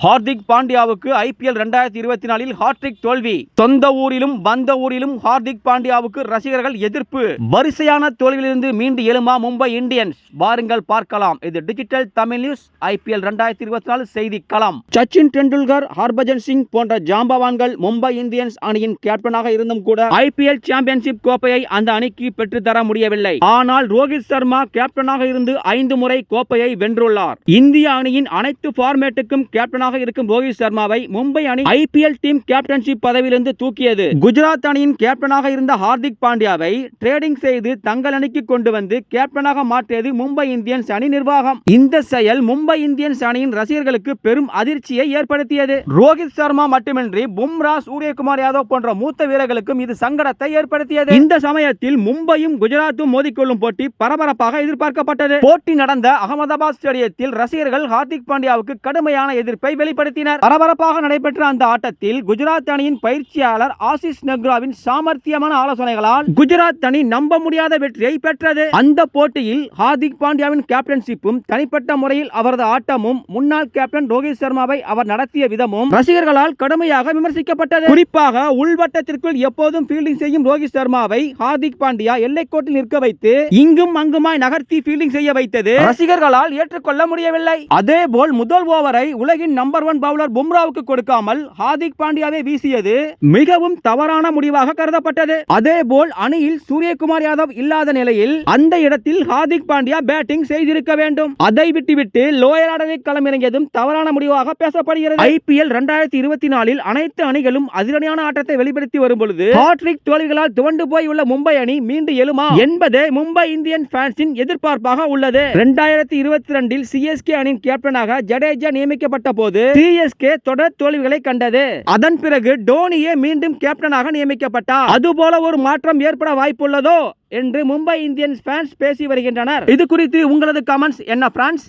Hardik பாண்டியாவுக்கு IPL 2024 hat trick தோல்வி. சொந்த ஊரிலும் வந்த ஊரிலும் ஹார்திக் பாண்டியாவுக்கு ரசிகர்கள் எதிர்ப்பு. வரிசையான தோல்வியிலிருந்து மீண்டு எழுமா மும்பை இந்தியன்ஸ்? வாருங்கள் பார்க்கலாம். இது டிஜிட்டல் தமிழ் நியூஸ். ஐபிஎல் 2024 செய்தி களம். சச்சின் டெண்டுல்கர், ஹர்பஜன் சிங் போன்ற ஜாம்பவான்கள் மும்பை இந்தியன்ஸ் அணியின் கேப்டனாக இருந்தும் கூட ஐபிஎல் சாம்பியன்ஷிப் கோப்பையை அந்த அணிக்கு பெற்றுத்தர முடியவில்லை. ஆனால் ரோஹித் சர்மா கேப்டனாக இருந்து 5 முறை கோப்பையை வென்றுள்ளார். இந்திய அணியின் அனைத்து பார்மேட்டுக்கும் கேப்டனாக இருக்கும் ரோஹித் சர்மாவை மும்பை அணி ஐபிஎல் டீம் கேப்டன்ஷிப் பதவியிலிருந்து தூக்கியது. குஜராத் அணியின் கேப்டனாக இருந்த ஹார்திக் பாண்டியாவை ட்ரேடிங் செய்து தங்கள் அணிக்கு கொண்டு வந்து கேப்டனாக மாற்றியது மும்பை இந்தியன்ஸ் அணி நிர்வாகம். இந்த செயல் மும்பை இந்தியன்ஸ் அணியின் ரசிகர்களுக்கு பெரும் அதிர்ச்சியை ஏற்படுத்தியது. ரோஹித் சர்மா மட்டுமின்றி பும்ரா, சூரியகுமார் யாதவ் போன்ற மூத்த வீரர்களுக்கும் இது சங்கடத்தை ஏற்படுத்தியது. இந்த சமயத்தில் மும்பையும் குஜராத்தும் மோதிக்கொள்ளும் போட்டி பரபரப்பாக எதிர்பார்க்கப்பட்டது. போட்டி நடந்த அகமதாபாத் ஸ்டேடியத்தில் ரசிகர்கள் ஹார்திக் பாண்டியாவுக்கு கடுமையான எதிர்ப்பை வெளிப்படுத்தினர். பரபரப்பாக நடைபெற்ற அந்த ஆட்டத்தில் குஜராத் அணியின் பயிற்சியாளர் ஆசிஸ் நெக்ராவின் சாமர்த்தியமான ஆலோசனைகளால் குஜராத் அணி நம்ப முடியாத வெற்றியை பெற்றது. அந்த போட்டியில் ஹார்திக் பாண்டியாவின் கேப்டன்ஷிப்பும் தனிப்பட்ட முறையில் அவரது ஆட்டமும் முன்னாள் கேப்டன் ரோஹித் சர்மாவை அவர் நடத்திய விதமும் ரசிகர்களால் கடுமையாக விமர்சிக்கப்பட்டது. குறிப்பாக உள்வட்டத்திற்குள் எப்போதும் ஃபீல்டிங் செய்யும் ரோஹித் சர்மாவை ஹார்திக் பாண்டியா எல்லைக்கோட்டில் நிற்க வைத்து இங்கும் அங்குமாய் நகர்த்தி ஃபீல்டிங் செய்ய வைத்தது ரசிகர்களால் ஏற்றுக்கொள்ள முடியவில்லை. அதேபோல் முதல் ஓவரை உலகின் நம்பர் 1 பவுலர் பும்ராவுக்கு கொடுக்காமல் ஹார்திக் பாண்டியாவை வீசியது மிகவும் தவறான முடிவாக கருதப்பட்டது. அதேபோல் அணியில் சூரியகுமார் யாதவ் இல்லாத நிலையில் அந்த இடத்தில் ஹார்திக் பாண்டியா பேட்டிங் செய்திருக்க வேண்டும். அதை விட்டுவிட்டு லோயர் ஆர்டரில் களமிறங்கியதும் தவறான முடிவாக பேசப்படுகிறது. ஐபிஎல் 2024 அனைத்து அணிகளும் அதிரடியான ஆட்டத்தை வெளிப்படுத்தி வரும் பொழுது ஹாட்ரிக் தோல்விகளால் துவண்டு போய் உள்ள மும்பை அணி மீண்டு எழுமா என்பதே மும்பை இந்தியன் ஃபேன்ஸின் எதிர்பார்ப்பாக உள்ளது. 2022 சிஎஸ்கே அணியின் கேப்டனாக ஜடேஜா நியமிக்கப்பட்ட போது சிஎஸ்கே தொடர் தோல்விகளை கண்டது. அதன் பிறகு டோனியே மீண்டும் கேப்டனாக நியமிக்கப்பட்டார். அதுபோல ஒரு மாற்றம் ஏற்பட வாய்ப்புள்ளதோ என்று மும்பை இந்தியன்ஸ் ஃபேன்ஸ் பேசி வருகின்றனர். இது குறித்து உங்களது கமெண்ட்ஸ் என்ன பிரான்ஸ்?